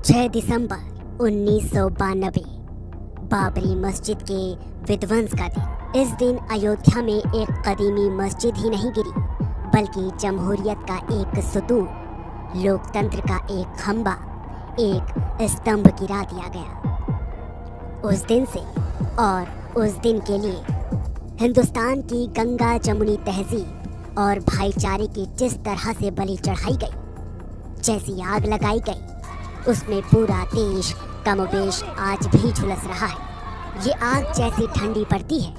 6 दिसंबर 1992 बाबरी मस्जिद के विध्वंस का दिन। इस दिन अयोध्या में एक कदीमी मस्जिद ही नहीं गिरी, बल्कि जमहूरियत का एक सुतून, लोकतंत्र का एक खंबा, एक स्तंभ गिरा दिया गया। उस दिन से और उस दिन के लिए हिंदुस्तान की गंगा जमुनी तहजीब और भाईचारे की जिस तरह से बलि चढ़ाई गई, जैसी आग लगाई गई, उसमें पूरा देश कमोबेश आज भी झुलस रहा है। ये आग जैसी ठंडी पड़ती है,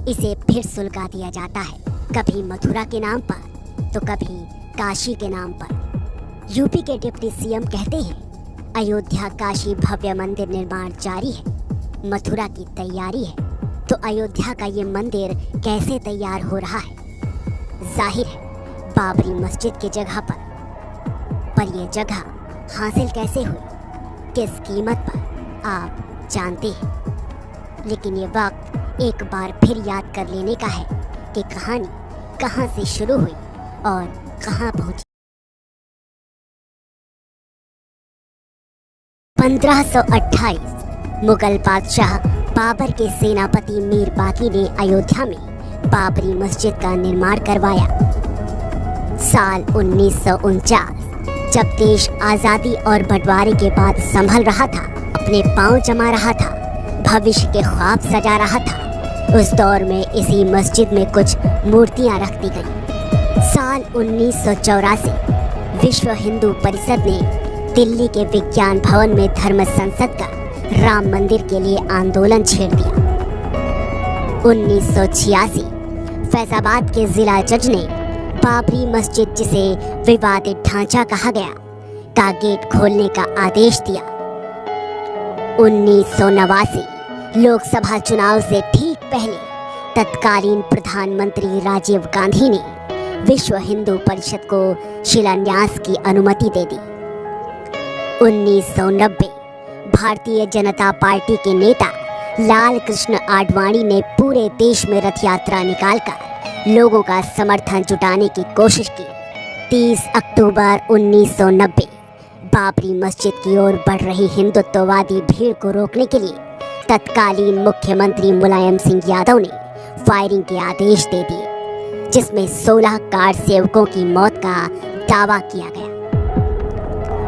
इसे फिर सुलगा दिया जाता है, कभी मथुरा के नाम पर तो कभी काशी के नाम पर। यूपी के डिप्टी सीएम कहते हैं अयोध्या काशी भव्य मंदिर निर्माण जारी है, मथुरा की तैयारी है। तो अयोध्या का ये मंदिर कैसे तैयार हो रहा है? जाहिर है बाबरी मस्जिद की जगह पर ये जगह हासिल कैसे हुई, किस कीमत पर, आप जानते हैं। लेकिन ये वक्त एक बार फिर याद कर लेने का है कि कहानी कहाँ से शुरू हुई और कहाँ पहुंची। 1528 मुगल बादशाह बाबर के सेनापति मीर बाकी ने अयोध्या में बाबरी मस्जिद का निर्माण करवाया। साल 1949 जब देश आज़ादी और बंटवारे के बाद संभल रहा था, अपने पांव जमा रहा था, भविष्य के ख्वाब सजा रहा था, उस दौर में इसी मस्जिद में कुछ मूर्तियां रख दी गईं। साल 1984 विश्व हिंदू परिषद ने दिल्ली के विज्ञान भवन में धर्म संसद का राम मंदिर के लिए आंदोलन छेड़ दिया। 1986 फैजाबाद के जिला जज ने बाबरी मस्जिद, जिसे विवादित ढांचा कहा गया, का गेट खोलने का आदेश दिया। 1989 लोकसभा चुनाव से ठीक पहले तत्कालीन प्रधानमंत्री राजीव गांधी ने विश्व हिंदू परिषद को शिलान्यास की अनुमति दे दी। 1990 भारतीय जनता पार्टी के नेता लाल कृष्ण आडवाणी ने पूरे देश में रथ यात्रा निकालकर लोगों का समर्थन जुटाने की कोशिश की। 30 अक्टूबर 1990 बाबरी मस्जिद की ओर बढ़ रही हिंदुत्ववादी भीड़ को रोकने के लिए तत्कालीन मुख्यमंत्री मुलायम सिंह यादव ने फायरिंग के आदेश दे दिए, जिसमें 16 कार सेवकों की मौत का दावा किया गया।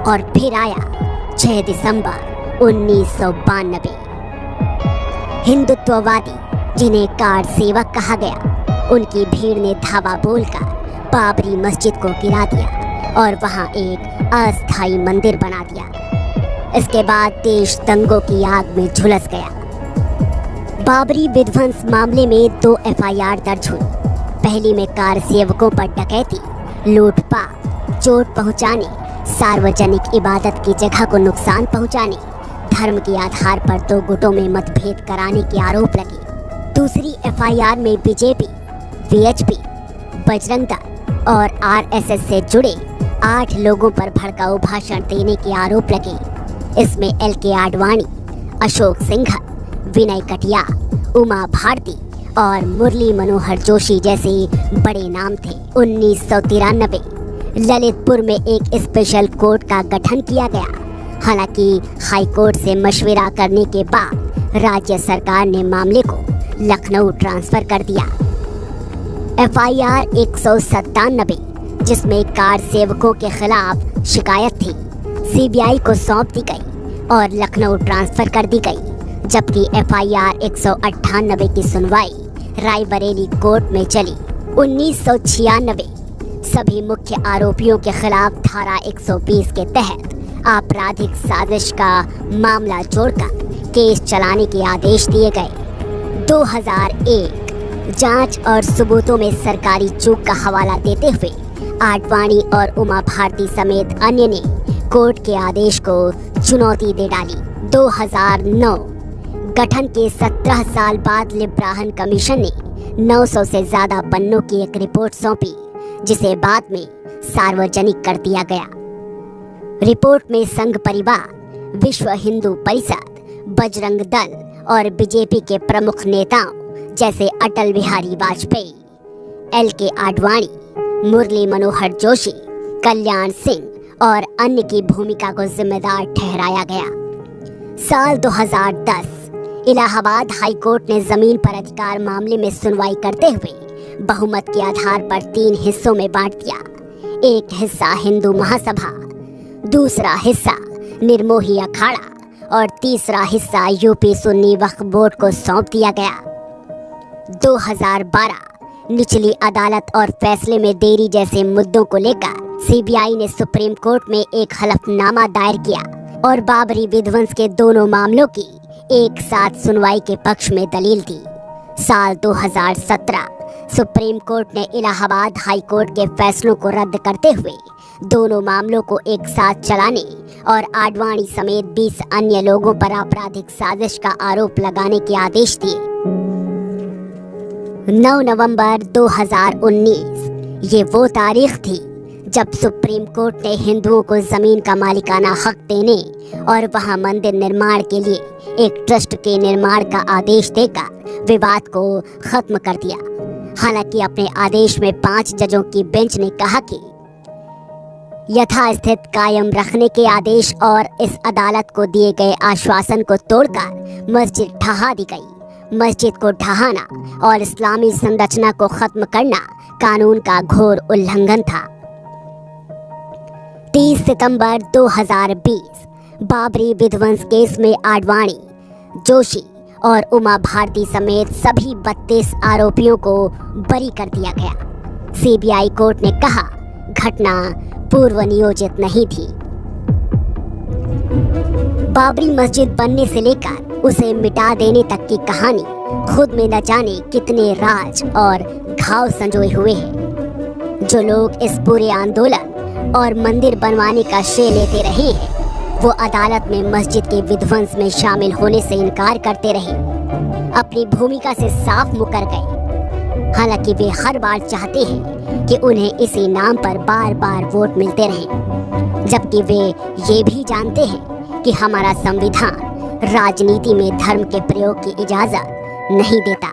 और फिर आया 6 दिसंबर 1992। हिंदुत्ववादी, जिन्हें कार सेवक कहा गया, उनकी भीड़ ने धावा बोलकर बाबरी मस्जिद को गिरा दिया और वहां एक अस्थायी मंदिर बना दिया। इसके बाद देश दंगों की आग में झुलस गया। बाबरी विध्वंस मामले में 2 एफआईआर दर्ज हुई। पहली में कार सेवकों पर डकैती, लूटपाट, चोट पहुंचाने, सार्वजनिक इबादत की जगह को नुकसान पहुंचाने, धर्म के आधार पर 2 गुटों में मतभेद कराने के आरोप लगे। दूसरी एफआईआर में बीजेपी, वीएचपी, बजरंग दल और आरएसएस से जुड़े 8 लोगों पर भड़काऊ भाषण देने के आरोप लगे। इसमें एलके आडवाणी, अशोक सिंघल, विनय कटिया, उमा भारती और मुरली मनोहर जोशी जैसे बड़े नाम थे। 1993 ललितपुर में एक स्पेशल कोर्ट का गठन किया गया। हालांकि हाई कोर्ट से मशविरा करने के बाद राज्य सरकार ने मामले को लखनऊ ट्रांसफर कर दिया। एफआईआर 197, जिसमें कार सेवकों के खिलाफ शिकायत थी, सीबीआई को सौंप दी गई और लखनऊ ट्रांसफर कर दी गई, जबकि एफआईआर 198 की सुनवाई रायबरेली कोर्ट में चली। 1996 सभी मुख्य आरोपियों के खिलाफ धारा 120 के तहत आपराधिक साजिश का मामला जोड़कर केस चलाने के आदेश दिए गए। 2001 जांच और सबूतों में सरकारी चूक का हवाला देते हुए आडवाणी और उमा भारती समेत अन्य ने कोर्ट के आदेश को चुनौती दे डाली। 2009 गठन के 17 साल बाद लिब्राहन कमीशन ने 900 से ज्यादा पन्नों की एक रिपोर्ट सौंपी, जिसे बाद में सार्वजनिक कर दिया गया। रिपोर्ट में संघ परिवार, विश्व हिंदू परिषद, बजरंग दल और बीजेपी के प्रमुख नेताओं जैसे अटल बिहारी वाजपेयी, एलके आडवाणी, मुरली मनोहर जोशी, कल्याण सिंह और अन्य की भूमिका को जिम्मेदार ठहराया गया। साल 2010 इलाहाबाद हाई कोर्ट ने जमीन पर अधिकार मामले में सुनवाई करते हुए बहुमत के आधार पर 3 हिस्सों में बांट दिया। एक हिस्सा हिंदू महासभा, दूसरा हिस्सा निर्मोही अखाड़ा और तीसरा हिस्सा यूपी सुन्नी वक्फ बोर्ड को सौंप दिया गया। 2012 निचली अदालत और फैसले में देरी जैसे मुद्दों को लेकर सीबीआई ने सुप्रीम कोर्ट में एक हलफनामा दायर किया और बाबरी विध्वंस के दोनों मामलों की एक साथ सुनवाई के पक्ष में दलील दी। साल 2017 सुप्रीम कोर्ट ने इलाहाबाद हाई कोर्ट के फैसलों को रद्द करते हुए दोनों मामलों को एक साथ चलाने और आडवाणी समेत 20 अन्य लोगों पर आपराधिक साजिश का आरोप लगाने के आदेश दिए। 9 नवंबर 2019 ये वो तारीख थी जब सुप्रीम कोर्ट ने हिंदुओं को जमीन का मालिकाना हक देने और वहां मंदिर निर्माण के लिए एक ट्रस्ट के निर्माण का आदेश देकर विवाद को खत्म कर दिया। हालांकि अपने आदेश में 5 जजों की बेंच ने कहा कि यथास्थिति कायम रखने के आदेश और इस अदालत को दिए गए आश्वासन को तोड़कर मस्जिद ढहा दी गई। मस्जिद को ढहाना और इस्लामी संरचना को खत्म करना कानून का घोर उल्लंघन था। 30 सितंबर 2020 बाबरी विध्वंस केस में आडवाणी, जोशी और उमा भारती समेत सभी 32 आरोपियों को बरी कर दिया गया। सीबीआई कोर्ट ने कहा घटना पूर्व नियोजित नहीं थी। बाबरी मस्जिद बनने से लेकर उसे मिटा देने तक की कहानी खुद में न जाने कितने राज और घाव संजोए हुए हैं। जो लोग इस पूरे आंदोलन और मंदिर बनवाने का श्रेय लेते रहे हैं वो अदालत में मस्जिद के विध्वंस में शामिल होने से इनकार करते रहे, अपनी भूमिका से साफ मुकर गए। हालांकि वे हर बार चाहते हैं कि उन्हें इसी नाम पर बार बार वोट मिलते रहें, जबकि वे ये भी जानते हैं कि हमारा संविधान राजनीति में धर्म के प्रयोग की इजाजत नहीं देता।